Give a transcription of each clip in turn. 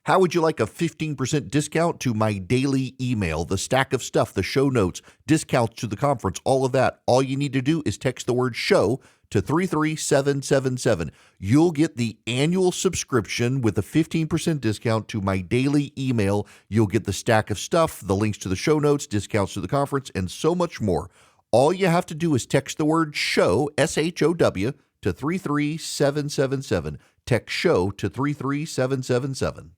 How would you like a 15% discount to my daily email, the stack of stuff, the show notes, discounts to the conference, all of that? All you need to do is text the word show to 33777. You'll get the annual subscription with a 15% discount to my daily email. You'll get the stack of stuff, the links to the show notes, discounts to the conference, and so much more. All you have to do is text the word show, SHOW, to 33777. Text show to 33777.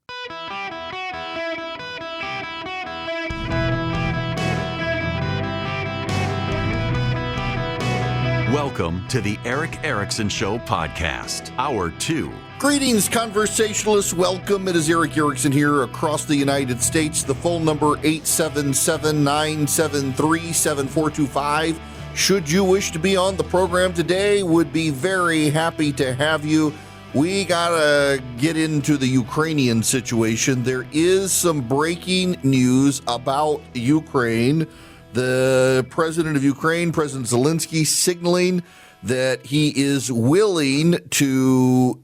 Welcome to the Eric Erickson Show podcast, Hour 2. Greetings, conversationalists. Welcome. It is Eric Erickson here across the United States. The phone number 877-973-7425. Should you wish to be on the program today, would be very happy to have you. We gotta get into the Ukrainian situation. There is some breaking news about Ukraine. The president of Ukraine, President Zelensky, signaling that he is willing to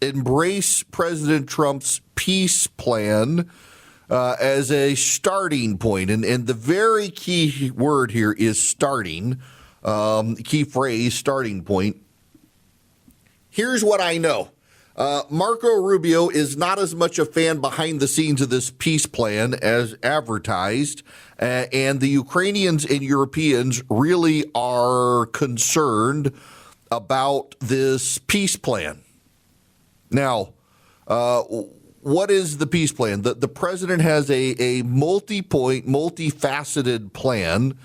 embrace President Trump's peace plan as a starting point. And the very key word here is starting, key phrase, starting point. Here's what I know. Marco Rubio is not as much a fan behind the scenes of this peace plan as advertised, and the Ukrainians and Europeans really are concerned about this peace plan. Now, what is the peace plan? The president has a multi-point, multifaceted plan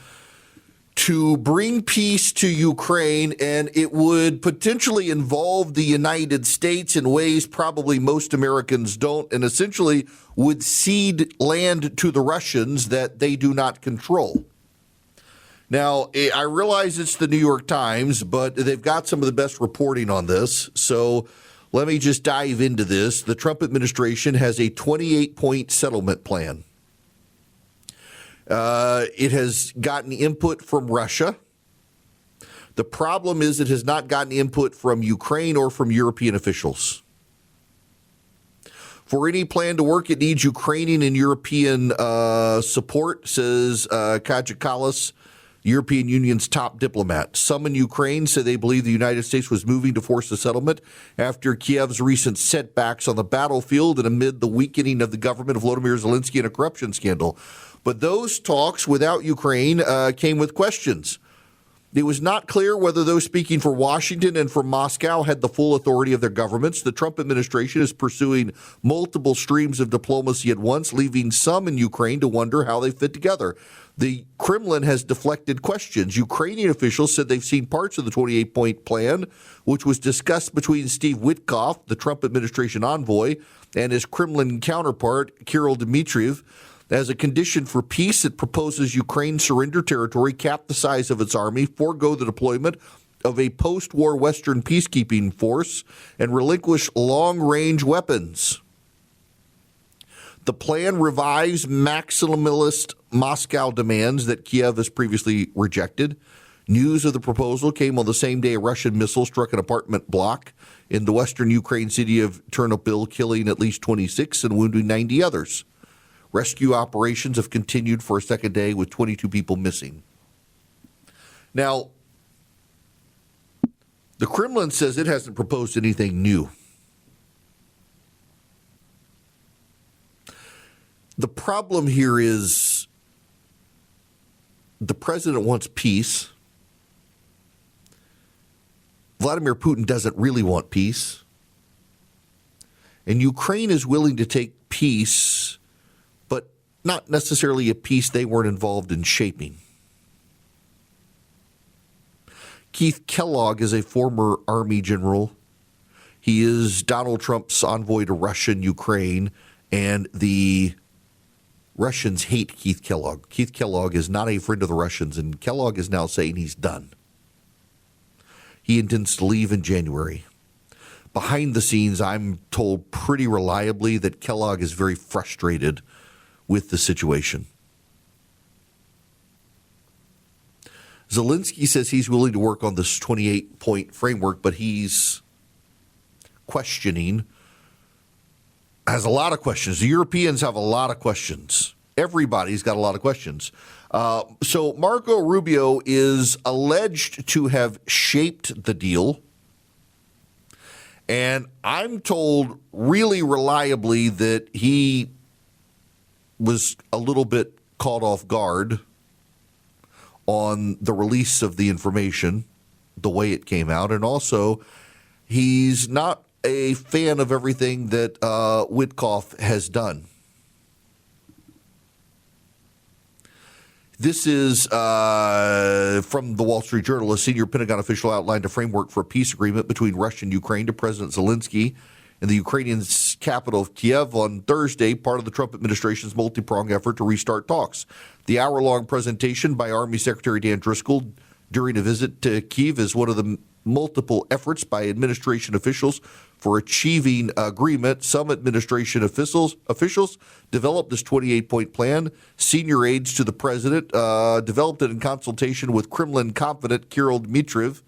to bring peace to Ukraine, and it would potentially involve the United States in ways probably most Americans don't, and essentially would cede land to the Russians that they do not control. Now, I realize it's the New York Times, but they've got some of the best reporting on this, so let me just dive into this. The Trump administration has a 28-point settlement plan. It has gotten input from Russia. The problem is it has not gotten input from Ukraine or from European officials. For any plan to work, it needs Ukrainian and European support, says Kaja Kallas, European Union's top diplomat. Some in Ukraine say they believe the United States was moving to force a settlement after Kiev's recent setbacks on the battlefield and amid the weakening of the government of Volodymyr Zelensky and a corruption scandal. But those talks without Ukraine came with questions. It was not clear whether those speaking for Washington and for Moscow had the full authority of their governments. The Trump administration is pursuing multiple streams of diplomacy at once, leaving some in Ukraine to wonder how they fit together. The Kremlin has deflected questions. Ukrainian officials said they've seen parts of the 28-point plan, which was discussed between Steve Witkoff, the Trump administration envoy, and his Kremlin counterpart, Kirill Dmitriev. As a condition for peace, it proposes Ukraine surrender territory, cap the size of its army, forego the deployment of a post-war Western peacekeeping force, and relinquish long-range weapons. The plan revives maximalist Moscow demands that Kiev has previously rejected. News of the proposal came on the same day a Russian missile struck an apartment block in the western Ukraine city of Ternopil, killing at least 26 and wounding 90 others. Rescue operations have continued for a second day with 22 people missing. Now, the Kremlin says it hasn't proposed anything new. The problem here is the president wants peace. Vladimir Putin doesn't really want peace. And Ukraine is willing to take peace, but not necessarily a peace they weren't involved in shaping. Keith Kellogg is a former Army general. He is Donald Trump's envoy to Russia and Ukraine, and the Russians hate Keith Kellogg. Keith Kellogg is not a friend of the Russians, and Kellogg is now saying he's done. He intends to leave in January. Behind the scenes, I'm told pretty reliably that Kellogg is very frustrated with the situation. Zelensky says he's willing to work on this 28-point framework, but he's questioning has a lot of questions. The Europeans have a lot of questions. Everybody's got a lot of questions. So Marco Rubio is alleged to have shaped the deal. And I'm told really reliably that he was a little bit caught off guard on the release of the information, the way it came out. And also, he's not a fan of everything that Witkoff has done. This is from the Wall Street Journal. A senior Pentagon official outlined a framework for a peace agreement between Russia and Ukraine to President Zelensky in the Ukrainian capital of Kiev on Thursday, part of the Trump administration's multi-pronged effort to restart talks. The hour-long presentation by Army Secretary Dan Driscoll during a visit to Kiev is one of the multiple efforts by administration officials for achieving agreement. Some administration officials developed this 28-point plan. Senior aides to the president developed it in consultation with Kremlin confidant Kirill Dmitriev.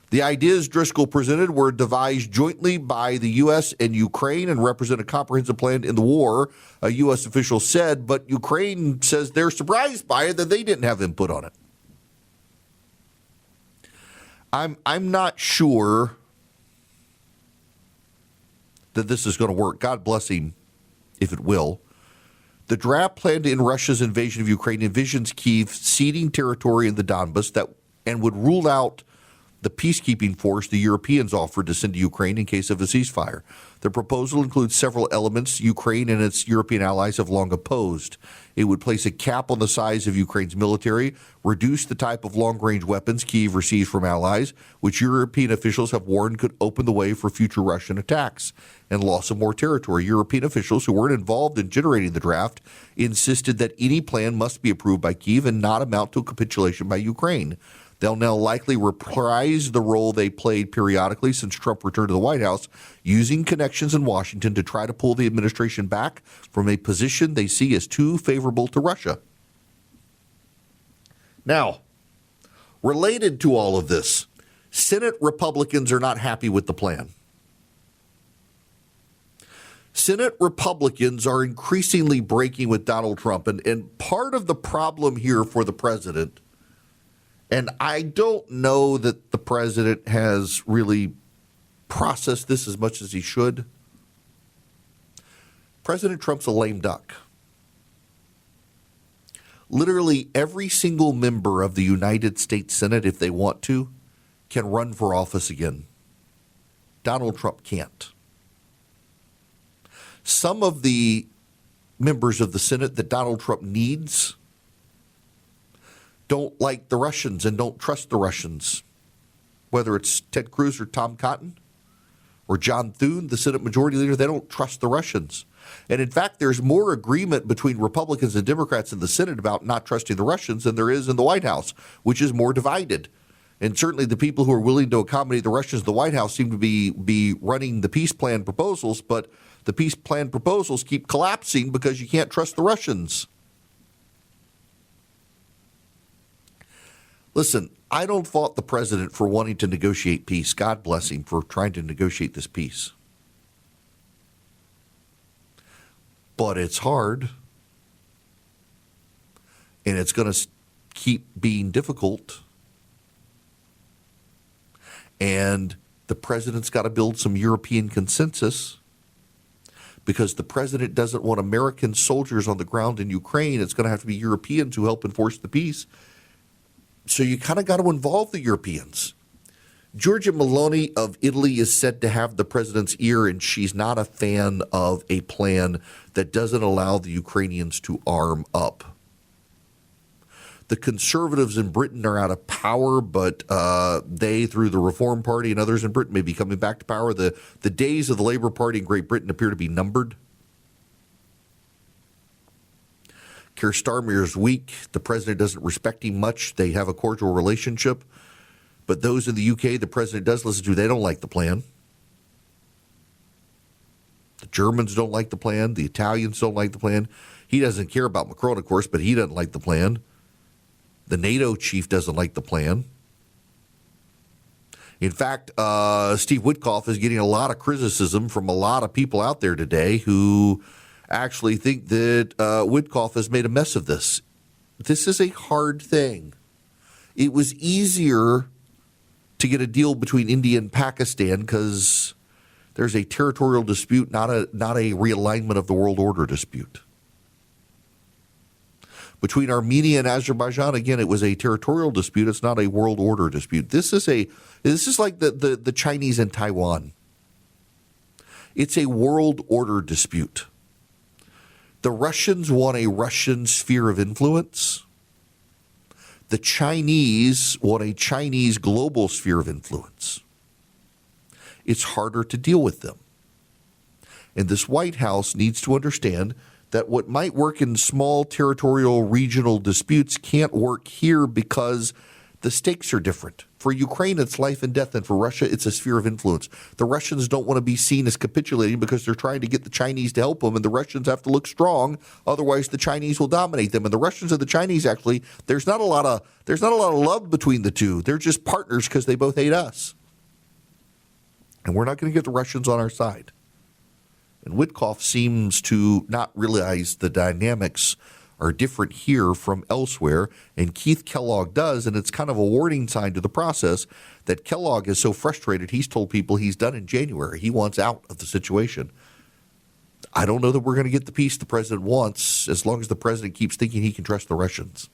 The ideas Driscoll presented were devised jointly by the U.S. and Ukraine and represent a comprehensive plan in the war, a U.S. official said, but Ukraine says they're surprised by it, that they didn't have input on it. I'm not sure that this is going to work. God bless him if it will. The draft plan to end Russia's invasion of Ukraine envisions Kyiv ceding territory in the Donbas and would rule out the peacekeeping force the Europeans offered to send to Ukraine in case of a ceasefire. The proposal includes several elements Ukraine and its European allies have long opposed. It would place a cap on the size of Ukraine's military, reduce the type of long-range weapons Kyiv receives from allies, which European officials have warned could open the way for future Russian attacks, and loss of more territory. European officials who weren't involved in generating the draft insisted that any plan must be approved by Kyiv and not amount to a capitulation by Ukraine. They'll now likely reprise the role they played periodically since Trump returned to the White House, using connections in Washington to try to pull the administration back from a position they see as too favorable to Russia. Now, related to all of this, Senate Republicans are not happy with the plan. Senate Republicans are increasingly breaking with Donald Trump, and part of the problem here for the president, and I don't know that the president has really processed this as much as he should. President Trump's a lame duck. Literally every single member of the United States Senate, if they want to, can run for office again. Donald Trump can't. Some of the members of the Senate that Donald Trump needs don't like the Russians and don't trust the Russians, whether it's Ted Cruz or Tom Cotton or John Thune, the Senate Majority Leader. They don't trust the Russians. And in fact, there's more agreement between Republicans and Democrats in the Senate about not trusting the Russians than there is in the White House, which is more divided. And certainly the people who are willing to accommodate the Russians in the White House seem to be running the peace plan proposals, but the peace plan proposals keep collapsing because you can't trust the Russians. Listen, I don't fault the president for wanting to negotiate peace. God bless him for trying to negotiate this peace. But it's hard. And it's going to keep being difficult. And the president's got to build some European consensus, because the president doesn't want American soldiers on the ground in Ukraine. It's going to have to be Europeans who help enforce the peace. So you kind of got to involve the Europeans. Giorgia Meloni of Italy is said to have the president's ear, and she's not a fan of a plan that doesn't allow the Ukrainians to arm up. The conservatives in Britain are out of power, but they, through the Reform Party and others in Britain, may be coming back to power. The days of the Labour Party in Great Britain appear to be numbered. Keir Starmer's weak. The president doesn't respect him much. They have a cordial relationship. But those in the UK the president does listen to, they don't like the plan. The Germans don't like the plan. The Italians don't like the plan. He doesn't care about Macron, of course, but he doesn't like the plan. The NATO chief doesn't like the plan. In fact, Steve Witkoff is getting a lot of criticism from a lot of people out there today who actually think that Witkoff has made a mess of this. This is a hard thing. It was easier to get a deal between India and Pakistan because there's a territorial dispute, not a realignment of the world order dispute. Between Armenia and Azerbaijan, again, it was a territorial dispute. It's not a world order dispute. This is like the Chinese and Taiwan. It's a world order dispute. The Russians want a Russian sphere of influence. The Chinese want a Chinese global sphere of influence. It's harder to deal with them. And this White House needs to understand that what might work in small territorial regional disputes can't work here because the stakes are different. For Ukraine, it's life and death, and for Russia, it's a sphere of influence. The Russians don't want to be seen as capitulating because they're trying to get the Chinese to help them, and the Russians have to look strong, otherwise the Chinese will dominate them. And the Russians and the Chinese, actually, there's not a lot of love between the two. They're just partners because they both hate us. And we're not going to get the Russians on our side. And Witkoff seems to not realize the dynamics are different here from elsewhere, and Keith Kellogg does, and it's kind of a warning sign to the process that Kellogg is so frustrated he's told people he's done in January. He wants out of the situation. I don't know that we're going to get the peace the president wants as long as the president keeps thinking he can trust the Russians.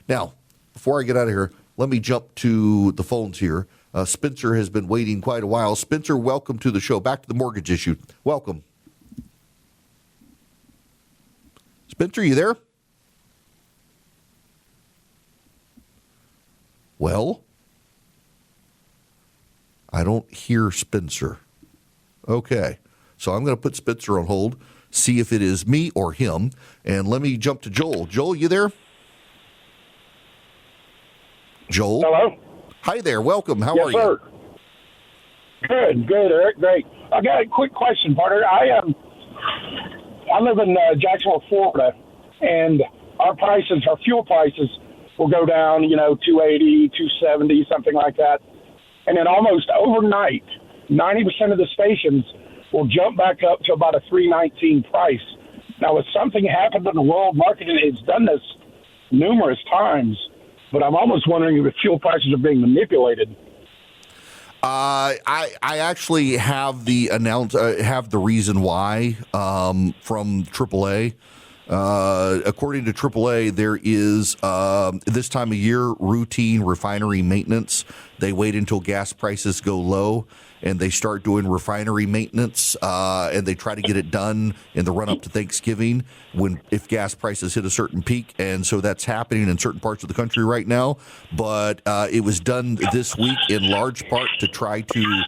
Now, before I get out of here, let me jump to the phones here. Spencer has been waiting quite a while. Spencer, welcome to the show. Back to the mortgage issue. Welcome. Spencer, you there? Well, I don't hear Spencer. Okay, so I'm going to put Spencer on hold, see if it is me or him, and let me jump to Joel. Joel, you there? Joel? Hello? Hi there. Welcome. How are Sir. you? Good, Eric. Great. I got a quick question, partner. I live in Jacksonville, Florida, and our fuel prices will go down, 280, 270, something like that. And then almost overnight, 90% of the stations will jump back up to about a $3.19 price. Now, if something happened in the world market, and it's done this numerous times, but I'm almost wondering if fuel prices are being manipulated. I actually have have the reason why from AAA. According to AAA, there is this time of year routine refinery maintenance. They wait until gas prices go low and they start doing refinery maintenance, and they try to get it done in the run up to Thanksgiving if gas prices hit a certain peak. And so that's happening in certain parts of the country right now. But it was done this week in large part to try to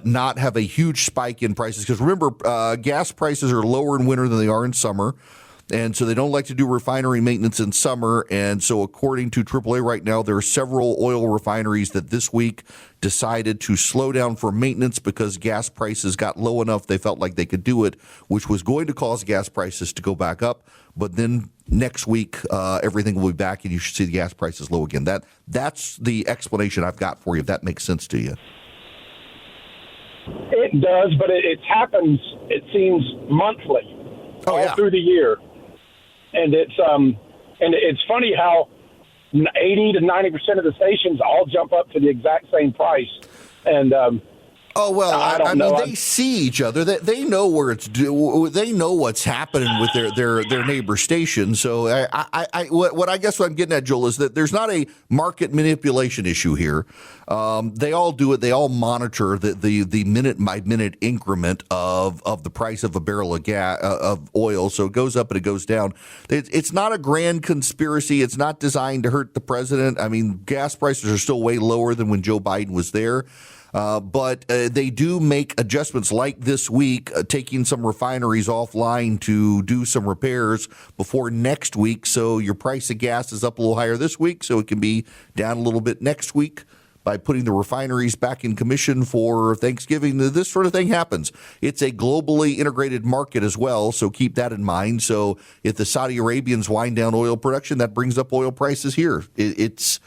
not have a huge spike in prices. Because remember, gas prices are lower in winter than they are in summer. And so they don't like to do refinery maintenance in summer. And so according to AAA right now, there are several oil refineries that this week decided to slow down for maintenance because gas prices got low enough they felt like they could do it, which was going to cause gas prices to go back up. But then next week, everything will be back and you should see the gas prices low again. That's the explanation I've got for you, if that makes sense to you. It does, but it happens, it seems, monthly, all through the year. And it's funny how 80 to 90% of the stations all jump up to the exact same price. And I mean, they see each other. They know where it's due. They know what's happening with their neighbor station. So what I guess what I'm getting at, Joel, is that there's not a market manipulation issue here. They all do it. They all monitor the minute by minute increment of the price of a barrel of gas of oil. So it goes up and it goes down. It's not a grand conspiracy. It's not designed to hurt the president. I mean, gas prices are still way lower than when Joe Biden was there. But they do make adjustments like this week, taking some refineries offline to do some repairs before next week. So your price of gas is up a little higher this week, so it can be down a little bit next week. by putting the refineries back in commission for Thanksgiving. This sort of thing happens. It's a globally integrated market as well, so keep that in mind. So if the Saudi Arabians wind down oil production, that brings up oil prices here. It's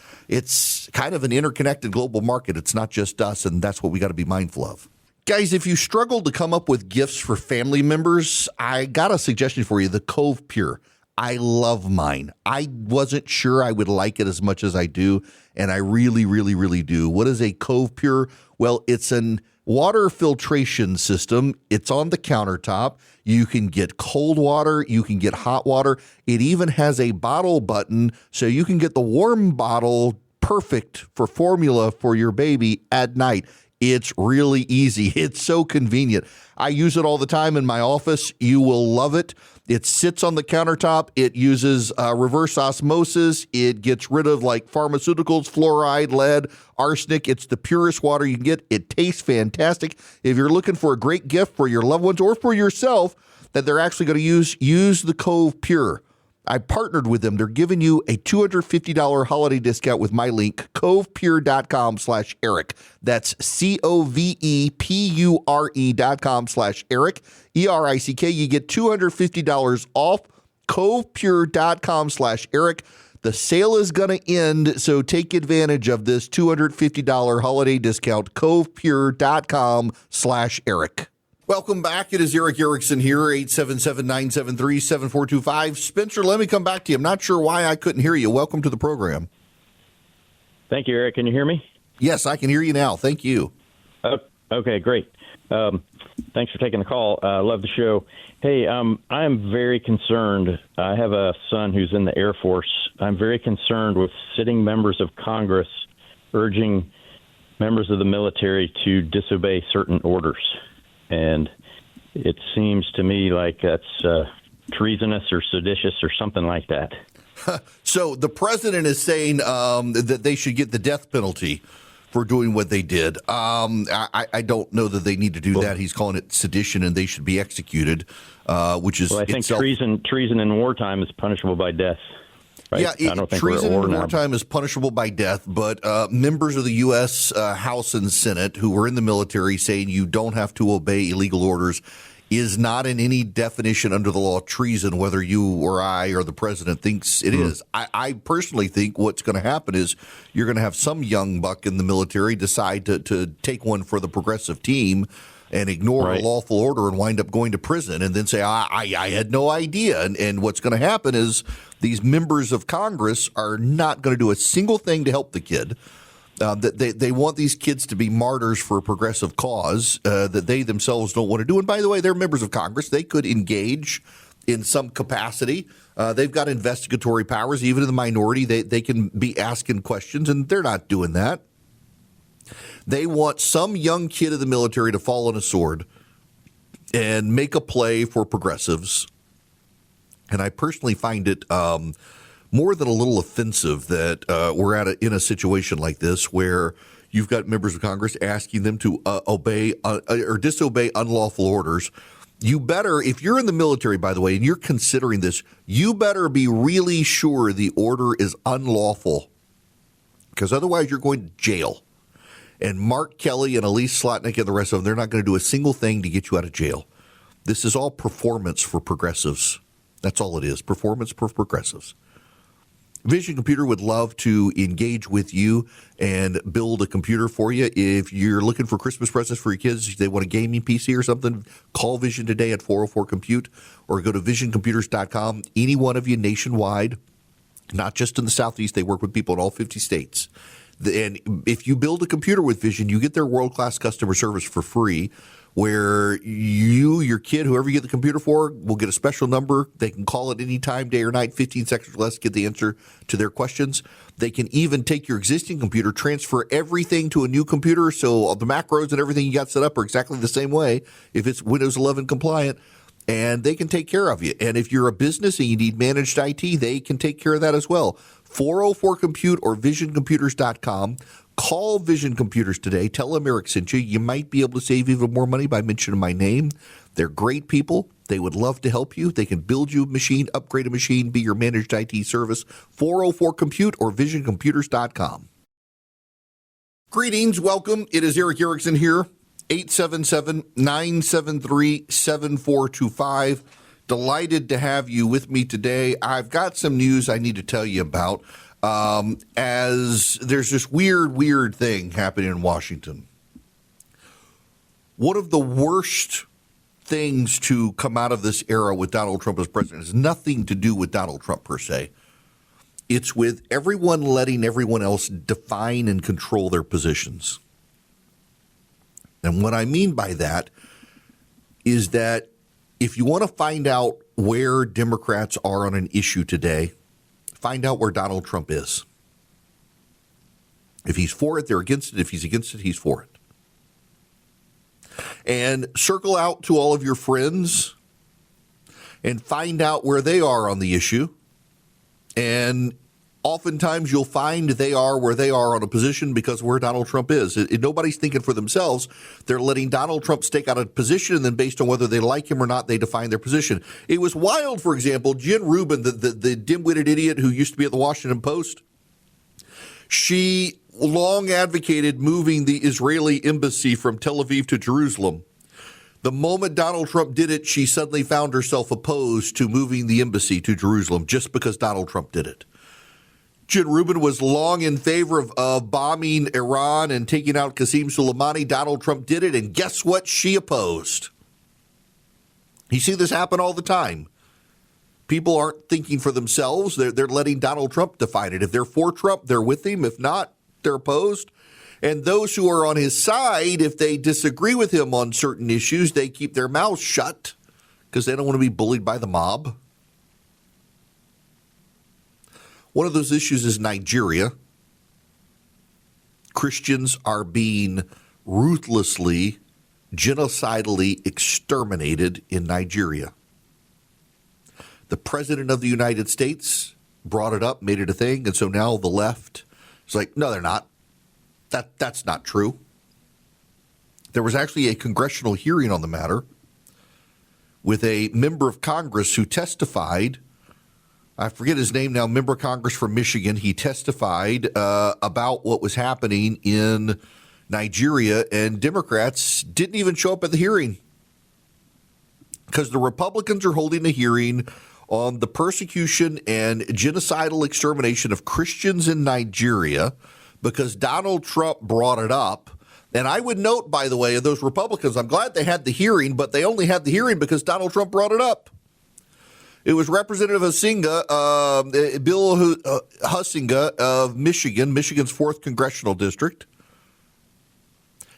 kind of an interconnected global market. It's not just us, and that's what we got to be mindful of. Guys, if you struggle to come up with gifts for family members, I got a suggestion for you, the Cove Pure. I love mine. I wasn't sure I would like it as much as I do, and I really, really, really do. What is a Cove Pure? Well, it's an water filtration system. It's on the countertop. You can get cold water. You can get hot water. It even has a bottle button, so you can get the warm bottle perfect for formula for your baby at night. It's really easy. It's so convenient. I use it all the time in my office. You will love it. It sits on the countertop. It uses reverse osmosis. It gets rid of like pharmaceuticals, fluoride, lead, arsenic. It's the purest water you can get. It tastes fantastic. If you're looking for a great gift for your loved ones or for yourself that they're actually going to use the Cove Pure. I partnered with them. They're giving you a $250 holiday discount with my link, covepure.com/Eric. That's covepure.com/Eric, ERICK. You get $250 off, covepure.com/Eric. The sale is going to end, so take advantage of this $250 holiday discount, covepure.com/Eric. Welcome back. It is Eric Erickson here, 877-973-7425. Spencer, let me come back to you. I'm not sure why I couldn't hear you. Welcome to the program. Thank you, Eric. Can you hear me? Yes, I can hear you now. Thank you. Okay, great. Thanks for taking the call. Love the show. Hey, I am very concerned. I have a son who's in the Air Force. I'm very concerned with sitting members of Congress urging members of the military to disobey certain orders. And it seems to me like that's treasonous or seditious or something like that. So the president is saying that they should get the death penalty for doing what they did. I don't know that they need to do that. He's calling it sedition, and they should be executed, which is I think treason in wartime is punishable by death. Right? Yeah, treason in wartime is punishable by death, but members of the U.S. House and Senate who were in the military saying you don't have to obey illegal orders is not in any definition under the law treason, whether you or I or the president thinks it is. I personally think what's going to happen is you're going to have some young buck in the military decide to take one for the progressive team and ignore a lawful order and wind up going to prison and then say, I had no idea. And what's going to happen is these members of Congress are not going to do a single thing to help the kid. They want these kids to be martyrs for a progressive cause that they themselves don't want to do. And by the way, they're members of Congress. They could engage in some capacity. They've got investigatory powers, even in the minority. They can be asking questions, and they're not doing that. They want some young kid of the military to fall on a sword and make a play for progressives. And I personally find it more than a little offensive that we're in a situation like this where you've got members of Congress asking them to obey or disobey unlawful orders. You better, if you're in the military, by the way, and you're considering this, you better be really sure the order is unlawful, because otherwise you're going to jail. And Mark Kelly and Elise Slotnick and the rest of them, they're not going to do a single thing to get you out of jail. This is all performance for progressives. That's all it is, performance for progressives. Vision Computer would love to engage with you and build a computer for you. If you're looking for Christmas presents for your kids, they want a gaming PC or something, call Vision today at 404-COMPUTE or go to visioncomputers.com. Any one of you nationwide, not just in the Southeast, they work with people in all 50 states. And if you build a computer with Vision, you get their world-class customer service for free, where you, your kid, whoever you get the computer for, will get a special number. They can call it any time, day or night, 15 seconds or less, get the answer to their questions. They can even take your existing computer, transfer everything to a new computer, so all the macros and everything you got set up are exactly the same way if it's Windows 11 compliant, and they can take care of you. And if you're a business and you need managed IT, they can take care of that as well. 404-COMPUTE or visioncomputers.com. Call Vision Computers today. Tell them Eric sent you. You might be able to save even more money by mentioning my name. They're great people. They would love to help you. They can build you a machine, upgrade a machine, be your managed IT service. 404-COMPUTE or visioncomputers.com. Greetings, welcome. It is Eric Erickson here, 877-973-7425. Delighted to have you with me today. I've got some news I need to tell you about as there's this weird thing happening in Washington. One of the worst things to come out of this era with Donald Trump as president has nothing to do with Donald Trump per se. It's with everyone letting everyone else define and control their positions. And what I mean by that is that if you want to find out where Democrats are on an issue today, find out where Donald Trump is. If he's for it, they're against it. If he's against it, he's for it. And circle out to all of your friends and find out where they are on the issue. And oftentimes you'll find they are where they are on a position because of where Donald Trump is. Nobody's thinking for themselves. They're letting Donald Trump stake out a position, and then based on whether they like him or not, they define their position. It was wild, for example, Jen Rubin, the dim-witted idiot who used to be at the Washington Post, she long advocated moving the Israeli embassy from Tel Aviv to Jerusalem. The moment Donald Trump did it, she suddenly found herself opposed to moving the embassy to Jerusalem just because Donald Trump did it. Jen Rubin was long in favor of bombing Iran and taking out Qasem Soleimani. Donald Trump did it, and guess what? She opposed. You see this happen all the time. People aren't thinking for themselves. They're letting Donald Trump define it. If they're for Trump, they're with him. If not, they're opposed. And those who are on his side, if they disagree with him on certain issues, they keep their mouths shut because they don't want to be bullied by the mob. One of those issues is Nigeria. Christians are being ruthlessly, genocidally exterminated in Nigeria. The President of the United States brought it up, made it a thing, and so now the left is like, no, they're not. That's not true. There was actually a congressional hearing on the matter with a member of Congress who testified. I forget his name now, member of Congress from Michigan. He testified about what was happening in Nigeria, and Democrats didn't even show up at the hearing because the Republicans are holding a hearing on the persecution and genocidal extermination of Christians in Nigeria because Donald Trump brought it up. And I would note, by the way, of those Republicans, I'm glad they had the hearing, but they only had the hearing because Donald Trump brought it up. It was Representative Huizenga, Bill Huizenga of Michigan, Michigan's 4th Congressional District.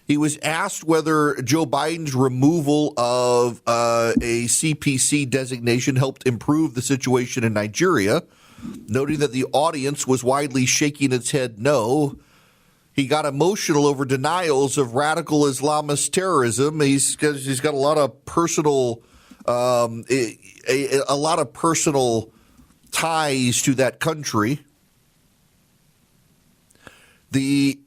He was asked whether Joe Biden's removal of a CPC designation helped improve the situation in Nigeria, noting that the audience was widely shaking its head no. He got emotional over denials of radical Islamist terrorism. He's got a lot of personal a lot of personal ties to that country. The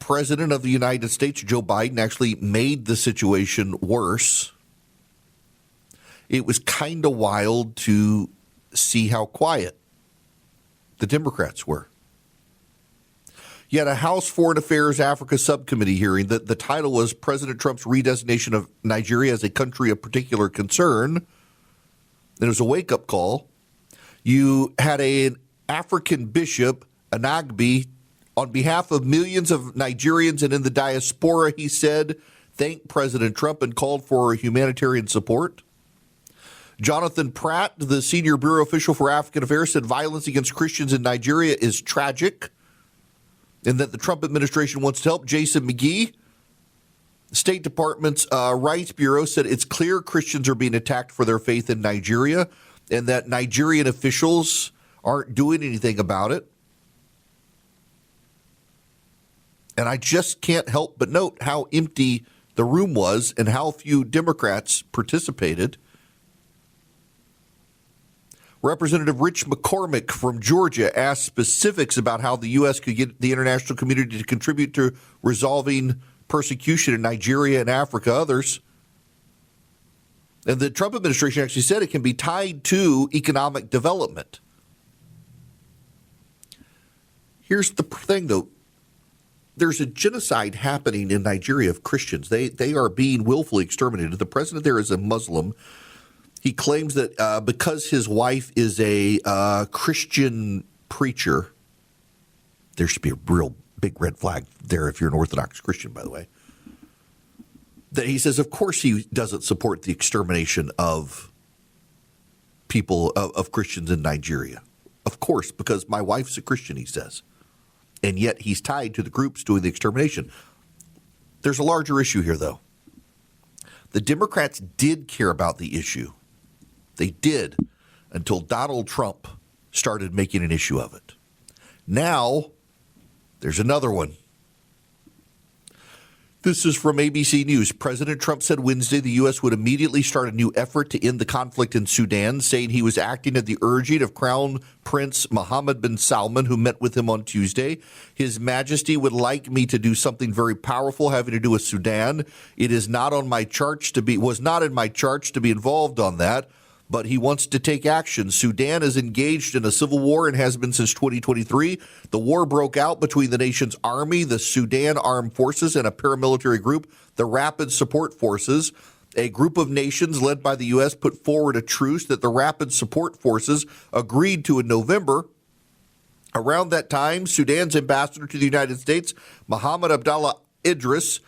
President of the United States, Joe Biden, actually made the situation worse. It was kind of wild to see how quiet the Democrats were. You had a House Foreign Affairs Africa Subcommittee hearing. The title was President Trump's redesignation of Nigeria as a country of particular concern. And it was a wake-up call. You had an African bishop, Anagbi, on behalf of millions of Nigerians and in the diaspora, he said, thank President Trump and called for humanitarian support. Jonathan Pratt, the senior bureau official for African Affairs, said violence against Christians in Nigeria is tragic and that the Trump administration wants to help. Jason McGee, State Department's Rights Bureau, said it's clear Christians are being attacked for their faith in Nigeria and that Nigerian officials aren't doing anything about it. And I just can't help but note how empty the room was and how few Democrats participated. Representative Rich McCormick from Georgia asked specifics about how the U.S. could get the international community to contribute to resolving persecution in Nigeria and Africa, others. And the Trump administration actually said it can be tied to economic development. Here's the thing, though. There's a genocide happening in Nigeria of Christians. They are being willfully exterminated. The president there is a Muslim. He claims that because his wife is a Christian preacher, there should be a real big red flag there if you're an Orthodox Christian, by the way. That he says, of course, he doesn't support the extermination of people, of Christians in Nigeria. Of course, because my wife's a Christian, he says. And yet he's tied to the groups doing the extermination. There's a larger issue here, though. The Democrats did care about the issue. They did until Donald Trump started making an issue of it. Now, there's another one. This is from ABC News. President Trump said Wednesday the U.S. would immediately start a new effort to end the conflict in Sudan, saying he was acting at the urging of Crown Prince Mohammed bin Salman, who met with him on Tuesday. His Majesty would like me to do something very powerful having to do with Sudan. It is not on my charge to be, was not in my charge to be involved on that, but he wants to take action. Sudan is engaged in a civil war and has been since 2023. The war broke out between the nation's army, the Sudan Armed Forces, and a paramilitary group, the Rapid Support Forces. A group of nations led by the U.S. put forward a truce that the Rapid Support Forces agreed to in November. Around that time, Sudan's ambassador to the United States, Mohammed Abdallah Idris,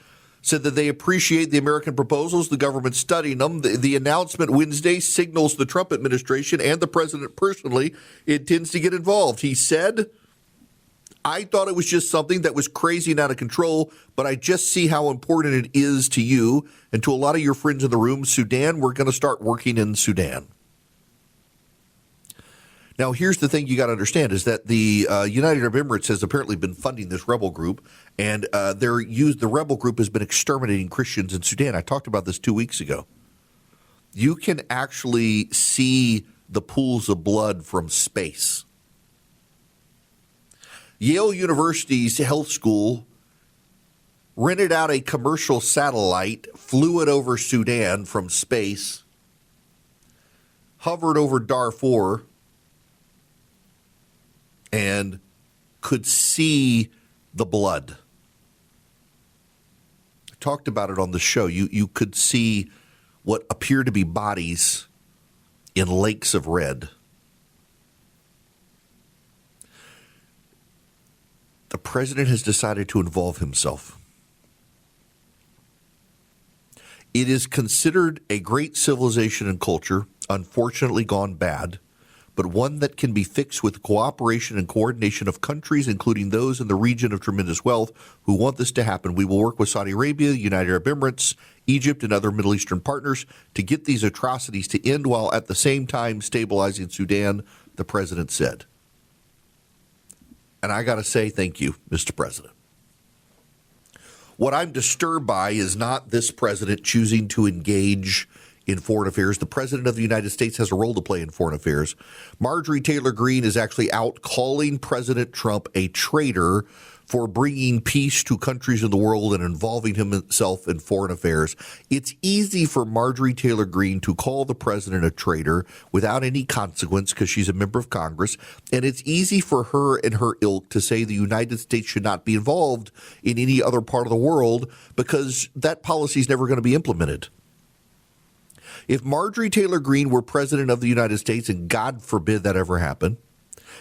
said that they appreciate the American proposals, the government studying them. The announcement Wednesday signals the Trump administration and the president personally intends to get involved. He said, I thought it was just something that was crazy and out of control, but I just see how important it is to you and to a lot of your friends in the room. Sudan, we're going to start working in Sudan. Now, here's the thing you got to understand is that the United Arab Emirates has apparently been funding this rebel group, and the rebel group has been exterminating Christians in Sudan. I talked about this 2 weeks ago. You can actually see the pools of blood from space. Yale University's health school rented out a commercial satellite, flew it over Sudan from space, hovered over Darfur, and could see the blood. I talked about it on the show. You could see what appear to be bodies in lakes of red. The president has decided to involve himself. It is considered a great civilization and culture, unfortunately gone bad, but one that can be fixed with cooperation and coordination of countries, including those in the region of tremendous wealth, who want this to happen. We will work with Saudi Arabia, United Arab Emirates, Egypt, and other Middle Eastern partners to get these atrocities to end while at the same time stabilizing Sudan, the president said. And I got to say thank you, Mr. President. What I'm disturbed by is not this president choosing to engage in foreign affairs. The president of the United States has a role to play in foreign affairs. Marjorie Taylor Greene is actually out calling President Trump a traitor for bringing peace to countries in the world and involving himself in foreign affairs. It's easy for Marjorie Taylor Greene to call the president a traitor without any consequence because she's a member of Congress. And it's easy for her and her ilk to say the United States should not be involved in any other part of the world because that policy is never going to be implemented. If Marjorie Taylor Greene were president of the United States, and God forbid that ever happened,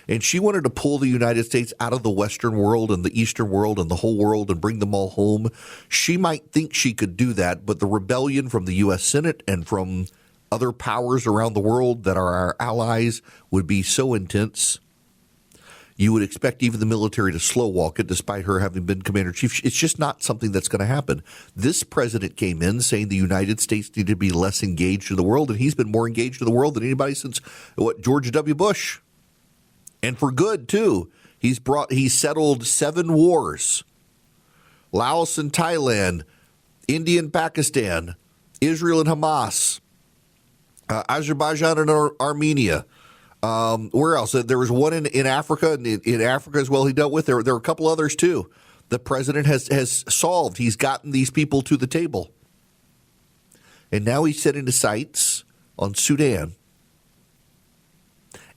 and she wanted to pull the United States out of the Western world and the Eastern world and the whole world and bring them all home, she might think she could do that. But the rebellion from the U.S. Senate and from other powers around the world that are our allies would be so intense. You would expect even the military to slow walk it, despite her having been commander-in-chief. It's just not something that's going to happen. This president came in saying the United States needed to be less engaged in the world, and he's been more engaged in the world than anybody since, George W. Bush. And for good, too. He's settled 7 wars. Laos and Thailand, India and Pakistan, Israel and Hamas, Azerbaijan and Armenia. Where else? There was one in Africa, in Africa as well he dealt with. There are a couple others, too. The president has solved. He's gotten these people to the table. And now he's setting his sights on Sudan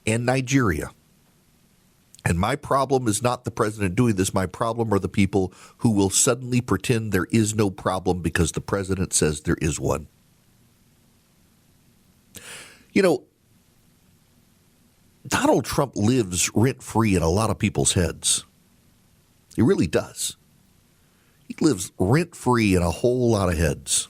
and Nigeria And my problem is not the president doing this. My problem are the people who will suddenly pretend there is no problem because the president says there is one. You know, Donald Trump lives rent-free in a lot of people's heads. He really does. He lives rent-free in a whole lot of heads.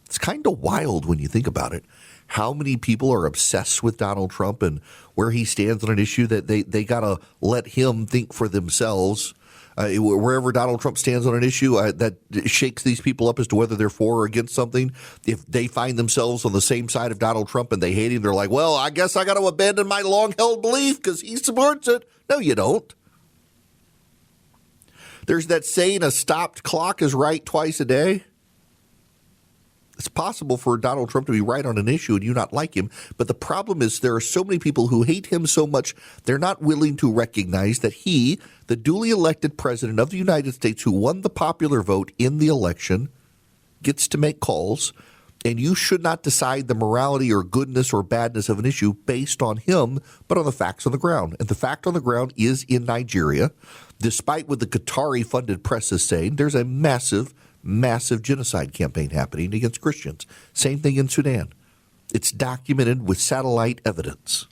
It's kind of wild when you think about it. How many people are obsessed with Donald Trump and where he stands on an issue that they got to let him think for themselves. Wherever Donald Trump stands on an issue, that shakes these people up as to whether they're for or against something. If they find themselves on the same side of Donald Trump and they hate him, they're like, well, I guess I got to abandon my long-held belief because he supports it. No, you don't. There's that saying, a stopped clock is right twice a day. It's possible for Donald Trump to be right on an issue and you not like him. But the problem is there are so many people who hate him so much, they're not willing to recognize that he, the duly elected president of the United States who won the popular vote in the election, gets to make calls. And you should not decide the morality or goodness or badness of an issue based on him, but on the facts on the ground. And the fact on the ground is in Nigeria, despite what the Qatari-funded press is saying, there's a massive genocide campaign happening against Christians. Same thing in Sudan. It's documented with satellite evidence.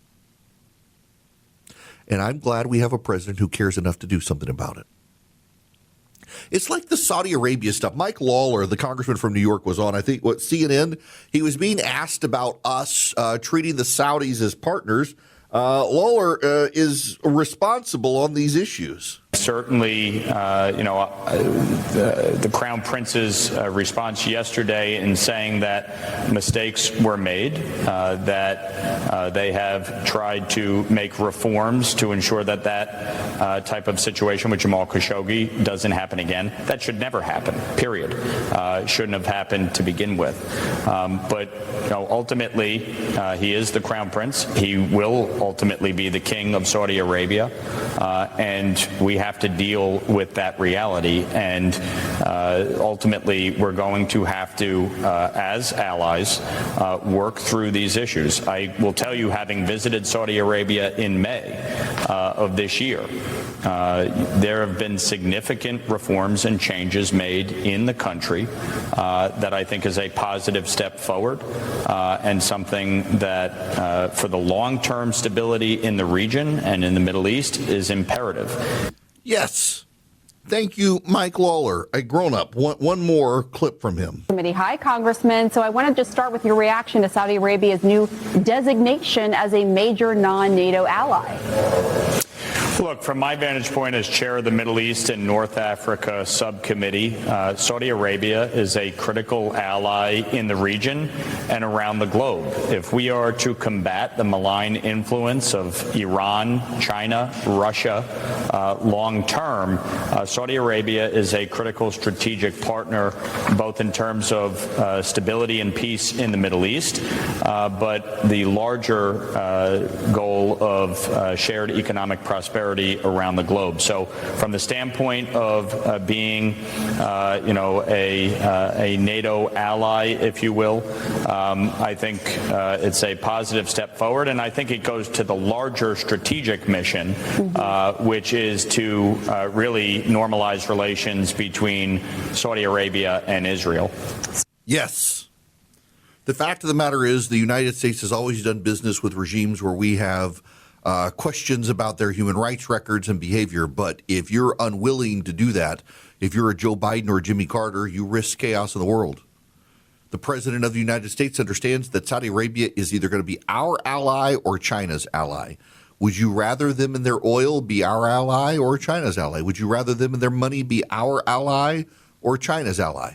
And I'm glad we have a president who cares enough to do something about it. It's like the Saudi Arabia stuff. Mike Lawler, the congressman from New York, was on, I think, CNN. He was being asked about us treating the Saudis as partners. Lawler is responsible on these issues. Certainly, the Crown Prince's response yesterday in saying that mistakes were made, that they have tried to make reforms to ensure that type of situation with Jamal Khashoggi doesn't happen again. That should never happen, period. Shouldn't have happened to begin with. But ultimately, he is the Crown Prince. He will ultimately be the king of Saudi Arabia, and we have to deal with that reality, and ultimately we're going to have to, as allies, work through these issues. I will tell you, having visited Saudi Arabia in May of this year, there have been significant reforms and changes made in the country that I think is a positive step forward, and something that for the long-term stability in the region and in the Middle East is imperative. Yes. Thank you, Mike Lawler, a grown-up. One more clip from him. Hi, Congressman. So I want to just start with your reaction to Saudi Arabia's new designation as a major non-NATO ally. Look, from my vantage point as chair of the Middle East and North Africa subcommittee, Saudi Arabia is a critical ally in the region and around the globe. If we are to combat the malign influence of Iran, China, Russia long term, Saudi Arabia is a critical strategic partner, both in terms of stability and peace in the Middle East, but the larger goal of shared economic prosperity around the globe. So from the standpoint of being, a NATO ally, if you will, I think it's a positive step forward. And I think it goes to the larger strategic mission, which is to really normalize relations between Saudi Arabia and Israel. Yes. The fact of the matter is the United States has always done business with regimes where we have questions about their human rights records and behavior. But if you're unwilling to do that, if you're a Joe Biden or a Jimmy Carter, you risk chaos in the world. The president of the United States understands that Saudi Arabia is either going to be our ally or China's ally. Would you rather them and their oil be our ally or China's ally? Would you rather them and their money be our ally or China's ally?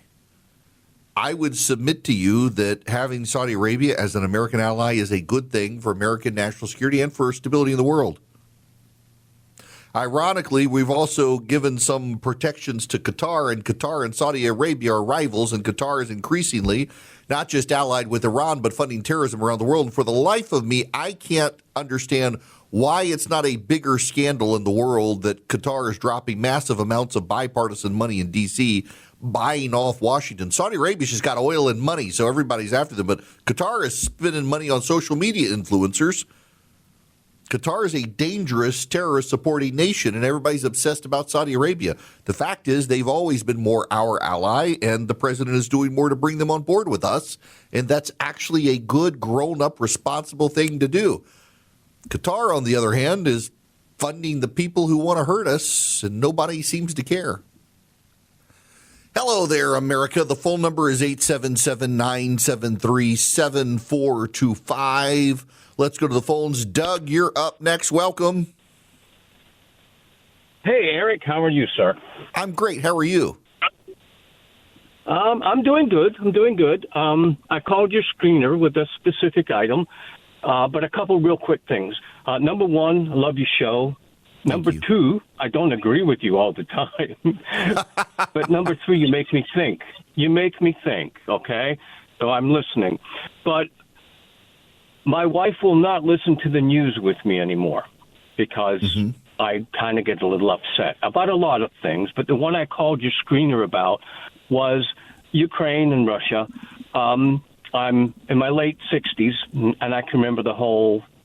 I would submit to you that having Saudi Arabia as an American ally is a good thing for American national security and for stability in the world. Ironically, we've also given some protections to Qatar, and Qatar and Saudi Arabia are rivals, and Qatar is increasingly not just allied with Iran, but funding terrorism around the world. And for the life of me, I can't understand why it's not a bigger scandal in the world that Qatar is dropping massive amounts of bipartisan money in D.C., buying off Washington. Saudi Arabia's just got oil and money, so everybody's after them. But Qatar is spending money on social media influencers. Qatar is a dangerous terrorist-supporting nation, and everybody's obsessed about Saudi Arabia. The fact is they've always been more our ally, and the president is doing more to bring them on board with us, and that's actually a good, grown-up, responsible thing to do. Qatar, on the other hand, is funding the people who want to hurt us, and nobody seems to care. Hello there, America. The phone number is 877-973-7425. Let's go to the phones. Doug, you're up next. Welcome. Hey, Eric. How are you, sir? I'm great. How are you? I'm doing good. I called your screener with a specific item, but a couple real quick things. Number one, I love your show. Number two, I don't agree with you all the time. But number three, you make me think. Okay? So I'm listening. But my wife will not listen to the news with me anymore because I kind of get a little upset about a lot of things. But the one I called your screener about was Ukraine and Russia. I'm in my late 60s, and I can remember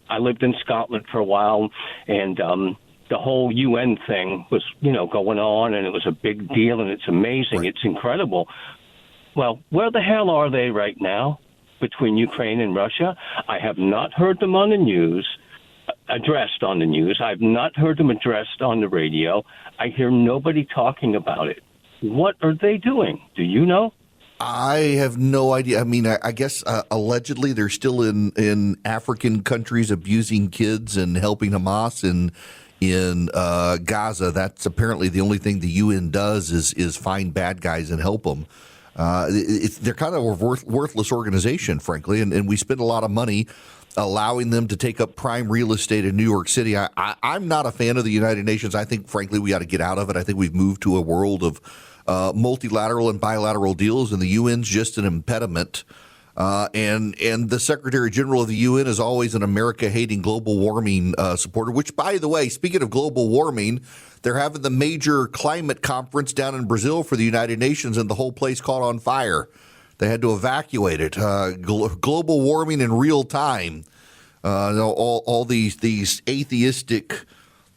I lived in Scotland for a while, and the whole UN thing was, going on, and it was a big deal, and it's amazing. Right. It's incredible. Well, where the hell are they right now between Ukraine and Russia? I have not heard them on the news, addressed on the news. I've not heard them addressed on the radio. I hear nobody talking about it. What are they doing? Do you know? I have no idea. I mean, I guess allegedly they're still in African countries abusing kids and helping Hamas in Gaza. That's apparently the only thing the UN does is find bad guys and help them. They're kind of a worthless organization, frankly, and we spend a lot of money allowing them to take up prime real estate in New York City. I'm not a fan of the United Nations. I think, frankly, we got to get out of it. I think we've moved to a world of multilateral and bilateral deals, and the UN's just an impediment. And the Secretary General of the UN is always an America-hating global warming supporter, which, by the way, speaking of global warming, they're having the major climate conference down in Brazil for the United Nations, and the whole place caught on fire. They had to evacuate it. Global warming in real time. All these atheistic,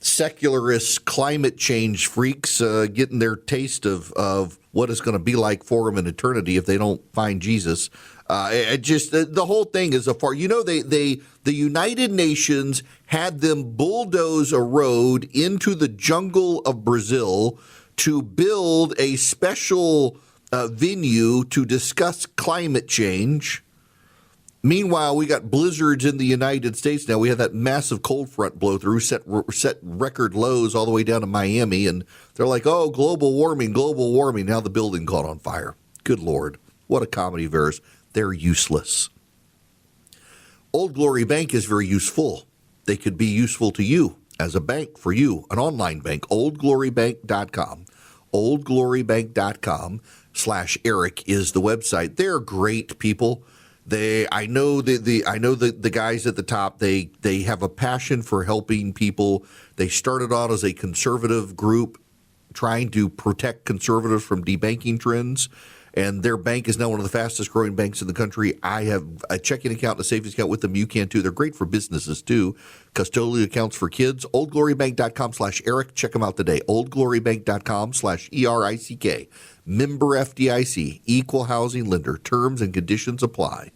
secularist climate change freaks getting their taste of what it's going to be like for them in eternity if they don't find Jesus. The whole thing is the United Nations had them bulldoze a road into the jungle of Brazil to build a special venue to discuss climate change. Meanwhile, we got blizzards in the United States now. We had that massive cold front blow through, set record lows all the way down to Miami, and they're like, oh, global warming. Now the building caught on fire. Good Lord. What a comedy of errors. They're useless. Old Glory Bank is very useful. They could be useful to you as a bank for you, an online bank, oldglorybank.com. oldglorybank.com/Eric is the website. They're great people. I know the guys at the top. They have a passion for helping people. They started out as a conservative group trying to protect conservatives from debanking trends. And their bank is now one of the fastest growing banks in the country. I have a checking account and a savings account with them. You can too. They're great for businesses too. Custodial accounts for kids. oldglorybank.com/Eric. Check them out today. oldglorybank.com/ERICK. Member FDIC. Equal housing lender. Terms and conditions apply.